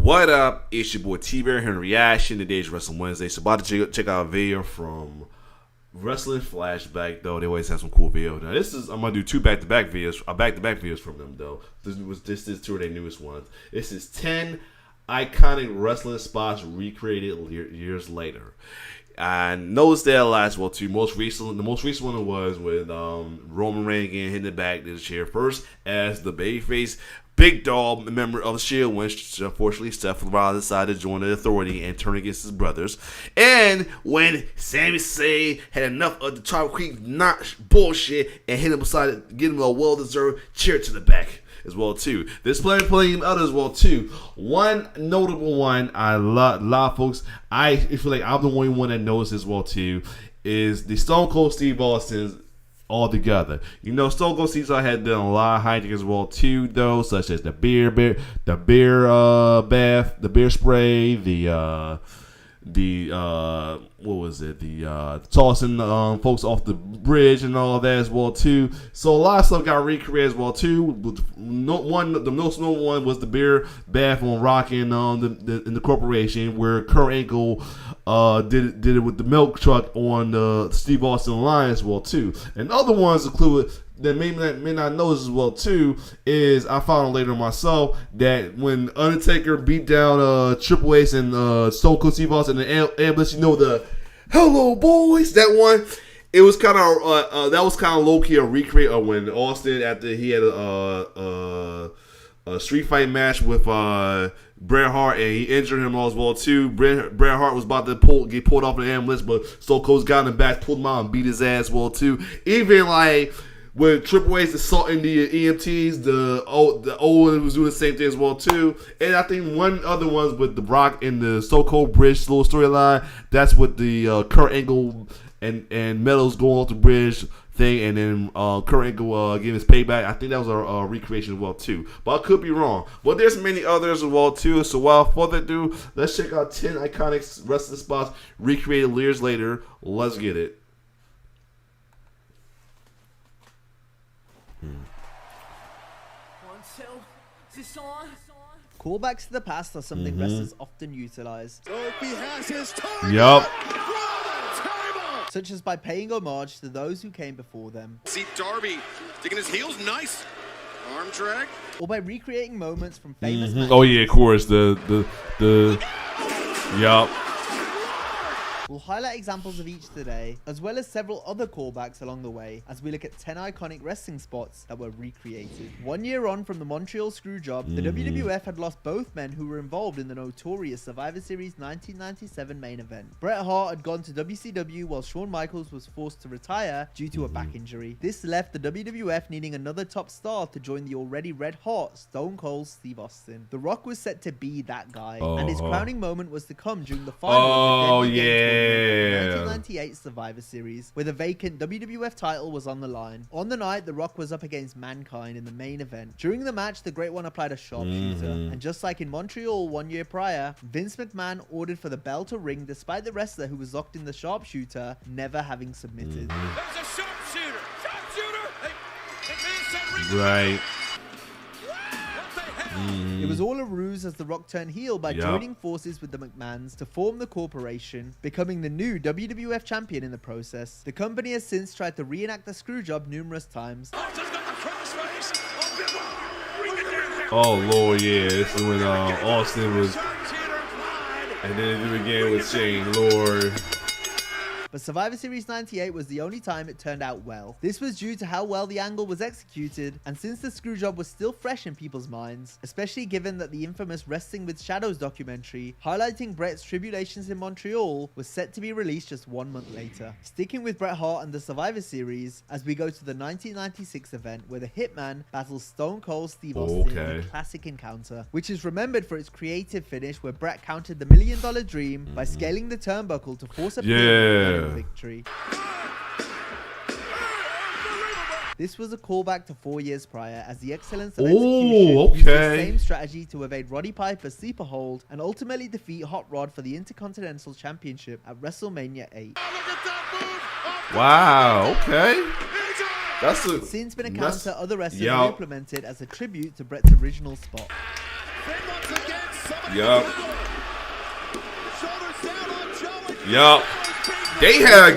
What up? It's your boy T-Bear here in Reaction. Today's Wrestling Wednesday. So about to check out a video from Wrestling Flashback, though. They always have some cool videos. Now I'm gonna do two back-to-back videos from them, though. This is two of their newest ones. This is 10 iconic wrestling spots recreated years later. I noticed that last too. The most recent one was with Roman Reigns again hitting the back of the chair first as the babyface big dog member of the Shield, when unfortunately Seth Rollins decided to join the Authority and turn against his brothers, and when Sami Zayn had enough of the Tribal Creek notch bullshit and hit him beside, get him a well-deserved chair to the back as well too. There's plenty of others as well too. One notable one a lot of folks, I feel like I'm the only one that knows as well too, is the Stone Cold Steve Austin's all together. You know, Stone Cold Steve Austin had done a lot of hijinks as well too, though, such as the beer bath, the beer spray, what was it? The tossing folks off the bridge and all that as well too. So a lot of stuff got recreated as well too. The most notable one was the beer bath on Rock in the corporation, where Kurt Angle did it with the milk truck on the Steve Austin line as well too. And other ones include that may not know this as well too is, I found out later myself, that when Undertaker beat down Triple H and Stone Cold Steve Austin and the ambulance, you know, the "Hello boys," that one, it was kind of that was kind of low key a recreate of when Austin, after he had a street fight match with Bret Hart, and he injured him as well too. Bret Hart was about to get pulled off the ambulance, but Stone Cold's got in the back, pulled him out and beat his ass well too. Even like with Triple H assaulting the EMTs, the Owen was doing the same thing as well too. And I think one other ones with the Brock and the Stone Cold Bridge little storyline. That's with the Kurt Angle and Meadows going off the bridge thing, and then Kurt Angle giving his payback. I think that was a recreation as well too, but I could be wrong. But there's many others as well too. So without further ado, let's check out 10 iconic wrestling spots recreated years later. Let's get it. Callbacks to the past are something wrestlers often utilize. Yup. Such as by paying homage to those who came before them. See Darby digging his heels, nice arm drag. Or by recreating moments from famous matches. Oh yeah, of course, yup. We'll highlight examples of each today, as well as several other callbacks along the way, as we look at 10 iconic wrestling spots that were recreated. 1 year on from the Montreal Screwjob, the WWF had lost both men who were involved in the notorious Survivor Series 1997 main event. Bret Hart had gone to WCW while Shawn Michaels was forced to retire due to a back injury. This left the WWF needing another top star to join the already red hot Stone Cold Steve Austin. The Rock was set to be that guy, and his crowning moment was to come during the final of the 1998 Survivor Series, where the vacant WWF title was on the line. On the night, The Rock was up against Mankind in the main event. During the match, the Great One applied a sharpshooter, and just like in Montreal 1 year prior, Vince McMahon ordered for the bell to ring despite the wrestler who was locked in the sharpshooter never having submitted. There's a sharpshooter! Sharpshooter! Hey, Right. It was all a ruse as The Rock turned heel by joining forces with the McMahons to form the corporation, becoming the new WWF champion in the process. The company has since tried to reenact the Screwjob numerous times. Oh Lord, yeah, this is when Austin was, and then it again with Shane, Lord. But Survivor Series 98 was the only time it turned out well. This was due to how well the angle was executed, and since the Screwjob was still fresh in people's minds, especially given that the infamous Wrestling with Shadows documentary, highlighting Bret's tribulations in Montreal, was set to be released just 1 month later. Sticking with Bret Hart and the Survivor Series, as we go to the 1996 event where the Hitman battles Stone Cold Steve Austin in a classic encounter, which is remembered for its creative finish where Bret countered the $1 Million Dream by scaling the turnbuckle to force a pin victory. This was a callback to 4 years prior, as the excellence of execution used the same strategy to evade Roddy Piper's sleeper hold and ultimately defeat Hot Rod for the Intercontinental Championship at WrestleMania 8. Wow, okay. It's since been a counter other wrestlers have implemented as a tribute to Bret's original spot. once again, Yup. Yup. They had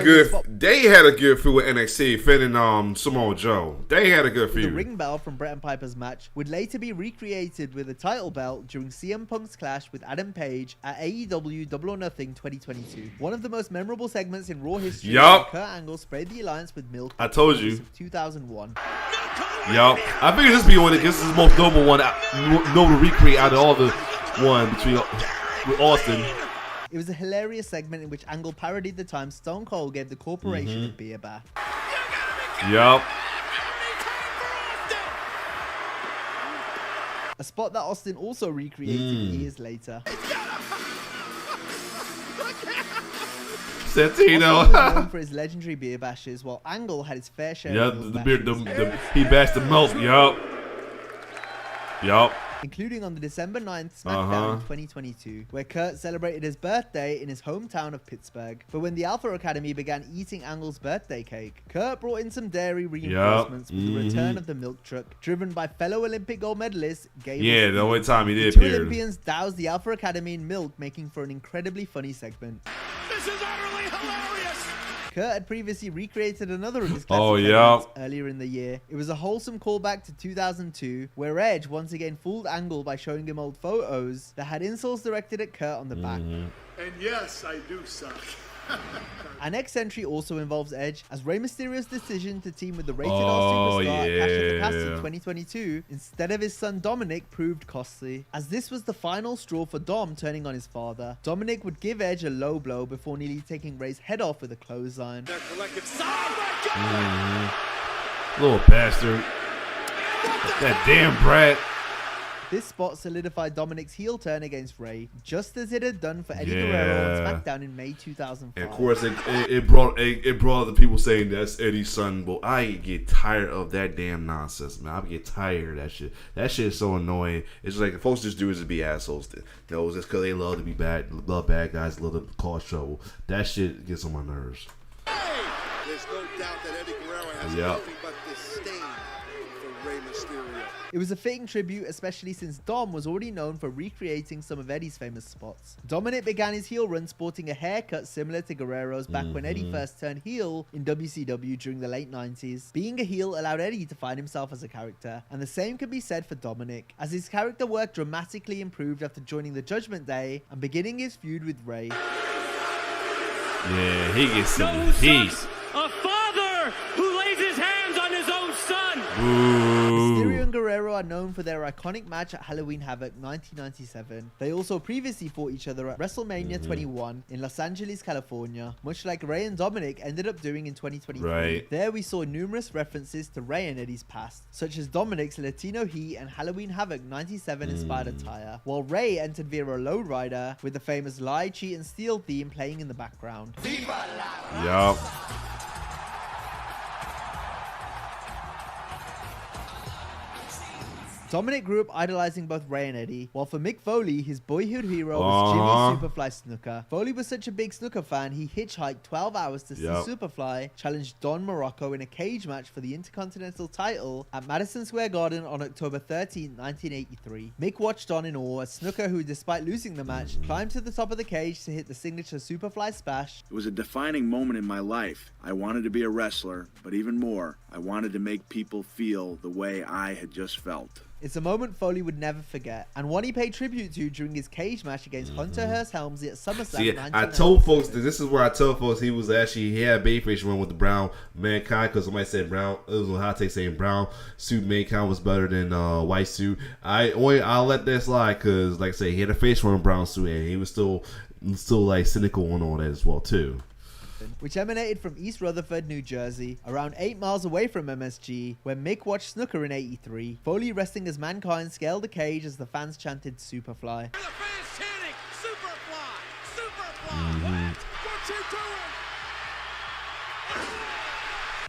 a good feud with NXT, fitting Samoa Joe. They had a good The feud. ring bell from Bret and Piper's match would later be recreated with a title belt during CM Punk's clash with Adam Page at AEW Double or Nothing 2022. One of the most memorable segments in Raw history. Yup. Kurt Angle sprayed the alliance with milk. I told you. Of 2001. Yup. I figured this would be one. This is the most noble one, noble recreate out of all the one between with Austin. It was a hilarious segment in which Angle parodied the time Stone Cold gave the corporation a beer bath. Yup. A spot that Austin also recreated years later. Santino. Austin was known for his legendary beer bashes, while Angle had his fair share Yeah, of the milk beer, bashes. he bashed the milk. Yup. Yup. Including on the December 9th SmackDown in 2022, where Kurt celebrated his birthday in his hometown of Pittsburgh. But when the Alpha Academy began eating Angle's birthday cake, Kurt brought in some dairy reinforcements with the return of the milk truck, driven by fellow Olympic gold medalist Gable. Yeah, the only time he did The two appear. Olympians doused the Alpha Academy in milk, making for an incredibly funny segment. This is utterly hilarious. Kurt had previously recreated another of his classic Oh, segments yeah. earlier in the year. It was a wholesome callback to 2002, where Edge once again fooled Angle by showing him old photos that had insults directed at Kurt on the back. And yes, I do suck. Our next entry also involves Edge, as Rey Mysterio's decision to team with the rated R Oh, superstar at Clash at the Castle yeah. 2022 instead of his son Dominic proved costly, as this was the final straw for Dom turning on his father. Dominic would give Edge a low blow before nearly taking Rey's head off with a clothesline. Their collective side. Oh my God. Little bastard. That damn brat. This spot solidified Dominic's heel turn against Rey, just as it had done for Eddie Yeah. Guerrero on SmackDown in May 2005. And of course, it brought the people saying that's Eddie's son. But I get tired of that damn nonsense, man. I get tired of that shit. That shit is so annoying. It's like the folks just do is to be assholes. You know, just because they love to be bad, love bad guys, love to cause trouble. That shit gets on my nerves. There's no doubt that Eddie Guerrero has Yep. nothing but disdain for Rey Mysterio. It was a fitting tribute, especially since Dom was already known for recreating some of Eddie's famous spots. Dominic began his heel run sporting a haircut similar to Guerrero's back when Eddie first turned heel in WCW during the late 90s. Being a heel allowed Eddie to find himself as a character, and the same can be said for Dominic, as his character work dramatically improved after joining the Judgment Day and beginning his feud with Rey. Yeah, he gets some No heat. son, a father who lays his hands on his own son. Mysterio Ooh. and Guerrero are known for their iconic match at Halloween Havoc 1997. They also previously fought each other at WrestleMania 21 in Los Angeles, California, much like Rey and Dominic ended up doing in 2023. Right. There we saw numerous references to Rey and Eddie's past, such as Dominic's Latino Heat and Halloween Havoc 97 inspired attire, while Rey entered via a lowrider with the famous Lie, Cheat and Steal theme playing in the background. Yup. Dominic grew up idolizing both Rey and Eddie, while for Mick Foley, his boyhood hero was Jimmy Superfly Snuka. Foley was such a big Snuka fan, he hitchhiked 12 hours to see Superfly challenge Don Morocco in a cage match for the Intercontinental title at Madison Square Garden on October 13, 1983. Mick watched on in awe as Snuka, who despite losing the match, climbed to the top of the cage to hit the signature Superfly splash. It was a defining moment in my life. I wanted to be a wrestler, but even more, I wanted to make people feel the way I had just felt. It's a moment Foley would never forget, and one he paid tribute to during his cage match against Hunter Hearst Helmsley at SummerSlam. See, I told folks that this is where I tell folks he had a babyface run with the brown Mankind, because somebody said brown. It was a hot take saying brown suit Mankind was better than white suit. I'll let that slide because, like I say, he had a face run brown suit and he was still like cynical on all that as well too. Which emanated from East Rutherford, New Jersey, around 8 miles away from MSG, where Mick watched Snooker in '83, Foley wrestling as Mankind scaled the cage as the fans chanted Superfly. The fans chanting, Superfly! Superfly! What's he doing?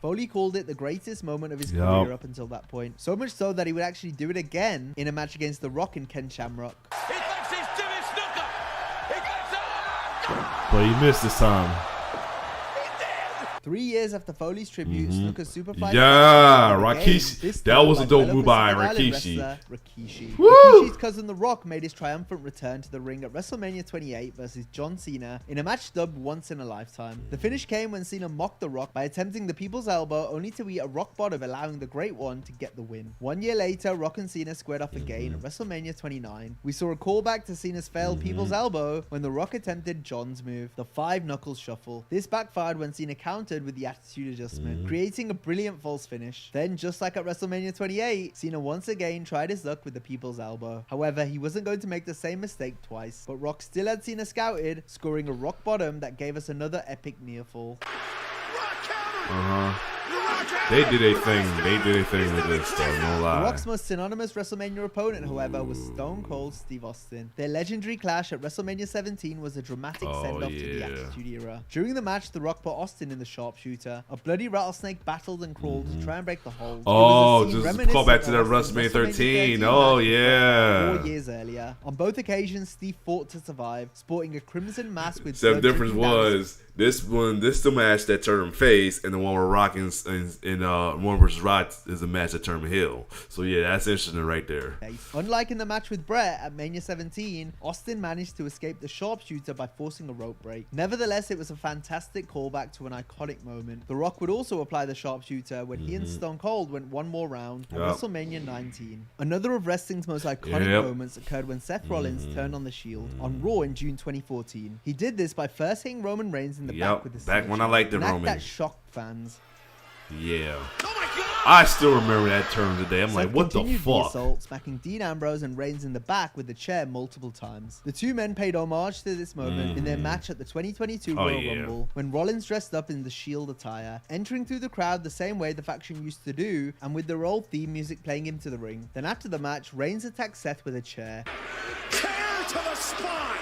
Foley called it the greatest moment of his career up until that point, so much so that he would actually do it again in a match against The Rock and Ken Shamrock. He thinks he's Jimmy Snuka! He gets it! But he missed this time. 3 years after Foley's tribute, Snooker's Superfly. Yeah, This Rikishi. That time was a by dope fellow move by Pacific Island Rikishi. wrestler Rikishi. Woo! Rikishi's cousin The Rock made his triumphant return to the ring at WrestleMania 28 versus John Cena in a match dubbed Once in a Lifetime. The finish came when Cena mocked The Rock by attempting the People's Elbow, only to eat a rock bottom, allowing the Great One to get the win. 1 year later, Rock and Cena squared off again at WrestleMania 29. We saw a callback to Cena's failed People's Elbow when The Rock attempted John's move, the 5 knuckles shuffle. This backfired when Cena countered with the attitude adjustment, creating a brilliant false finish. Then, just like at WrestleMania 28, Cena once again tried his luck with the People's Elbow. However, he wasn't going to make the same mistake twice, but Rock still had Cena scouted, scoring a rock bottom that gave us another epic near fall. They did a thing. They did a thing with this, though. No The lie. Rock's most synonymous WrestleMania opponent, however, was Stone Cold Steve Austin. Their legendary clash at WrestleMania 17 was a dramatic send-off to the Attitude Era. During the match, The Rock put Austin in the sharpshooter. A bloody rattlesnake battled and crawled to try and break the hold. Oh, It was a scene just call back to that reminiscent of WrestleMania Austin's 13. match Oh, with yeah. 4 years earlier. On both occasions, Steve fought to survive, sporting a crimson mask with Except the blood difference dripping down his was this the match that turned him face, and the one where Rock and one versus Rock is the match that turned him heel. So yeah, that's interesting right there. face. Unlike in the match with Brett at Mania 17, Austin managed to escape the sharpshooter by forcing a rope break. Nevertheless, it was a fantastic callback to an iconic moment. The Rock would also apply the sharpshooter when he and Stone Cold went one more round at WrestleMania 19. Another of wrestling's most iconic moments occurred when Seth Rollins turned on the Shield on Raw in June 2014. He did this by first hitting Roman Reigns in the back with the back steel when I chair, liked the an act Roman. that shocked fans. Yeah. I still remember that term today. I'm like, Seth what the continued fuck? assault, smacking Dean Ambrose and Reigns in the back with the chair multiple times. The two men paid homage to this moment in their match at the 2022 Royal Rumble, when Rollins dressed up in the Shield attire, entering through the crowd the same way the faction used to do, and with their old theme music playing him to the ring. Then after the match, Reigns attacked Seth with a chair. Chair to the spine.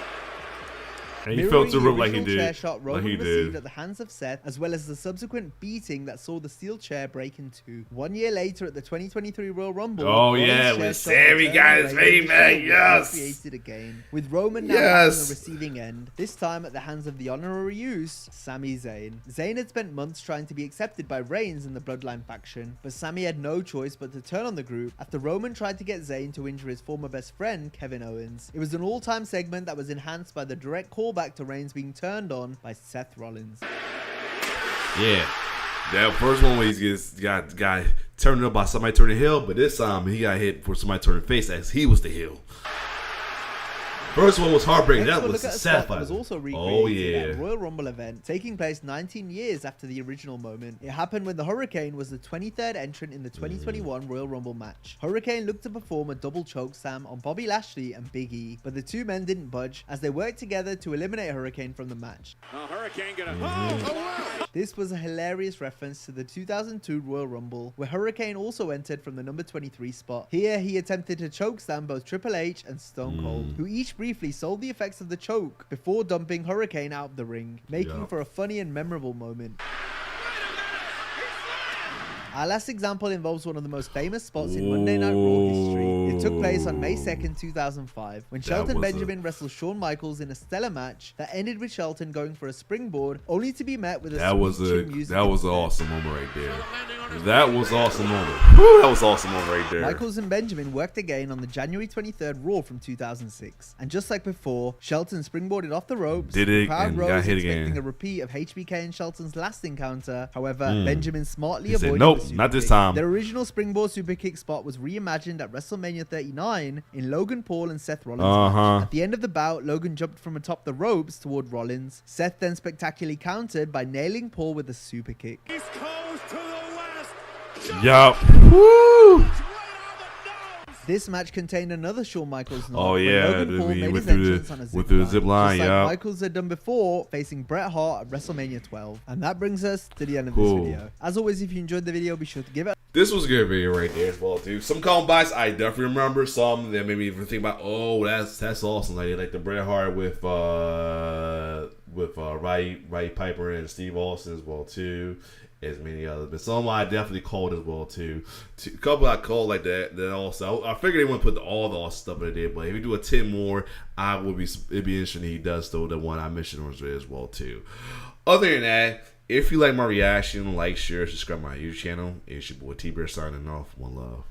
And he felt to Mirroring rope the like he original did. chair shot Roman Like he received did. at the hands of Seth, as well as the subsequent beating that saw the steel chair break in two. 1 year later at the 2023 Royal Rumble, Oh, Rollins' yeah, chair when shot Sammy returned got his Reigns' payback, shield yes. recreated again, with Roman now back on the receiving end, this time at the hands of the honorary use, Sami Zayn. Zayn had spent months trying to be accepted by Reigns in the Bloodline faction, but Sami had no choice but to turn on the group after Roman tried to get Zayn to injure his former best friend, Kevin Owens. It was an all-time segment that was enhanced by the direct callback to Reigns being turned on by Seth Rollins. Yeah. That first one where he got turned up by somebody turning heel, but this time he got hit for somebody turning face as he was the heel. First one was heartbreaking. Next, That we'll was look at a sad. spot that was also recreated Oh yeah. at a Royal Rumble event, taking place 19 years after the original moment. It happened when the Hurricane was the 23rd entrant in the 2021 Royal Rumble match. Hurricane looked to perform a double chokeslam on Bobby Lashley and Big E, but the two men didn't budge as they worked together to eliminate Hurricane from the match. Hurricane gonna. This was a hilarious reference to the 2002 Royal Rumble, where Hurricane also entered from the number 23 spot. Here, he attempted to chokeslam both Triple H and Stone Cold, who each briefly sold the effects of the choke before dumping Hurricane out of the ring, making for a funny and memorable moment. Our last example involves one of the most famous spots in Monday Night Raw history. It took place on May 2nd, 2005, when Shelton Benjamin wrestled Shawn Michaels in a stellar match that ended with Shelton going for a springboard, only to be met with a That was screeching music an instead. awesome moment right there. That was awesome moment. Whew, that was awesome moment right there. Michaels and Benjamin worked again on the January 23rd Raw from 2006. And just like before, Shelton springboarded off the ropes. Did the it crowd and rose got hit expecting again. a repeat of HBK and Shelton's last encounter. However, Benjamin smartly He said, avoided "Nope, the super not this kick. time." Their original springboard super kick spot was reimagined at WrestleMania 39 in Logan Paul and Seth Rollins match. At the end of the bout, Logan jumped from atop the ropes toward Rollins. Seth then spectacularly countered by nailing Paul with a super kick. East Coast to the west. Yup. Woo! This match contained another Shawn Michaels knock. Oh, where yeah, Logan Paul made with his the- entrance on a with the zip line, just like yeah. Michaels had done before, facing Bret Hart at WrestleMania 12. And that brings us to the end of Cool. this video. As always, if you enjoyed the video, be sure to give it. This was a good video right there as well, too. Some comebacks I definitely remember. Some that made me even think about, oh, that's awesome. Like the Bret Hart with Roddy Piper and Steve Austin as well, too. As many others, but some I definitely called as well too. A couple I called like that also. I figured they wouldn't put all the stuff in there, but if we do a 10 more, it'd be interesting. He does though the one I mentioned was as well too. Other than that, If you like my reaction, like, share, subscribe to my YouTube channel. It's your boy T-Bear signing off. One love.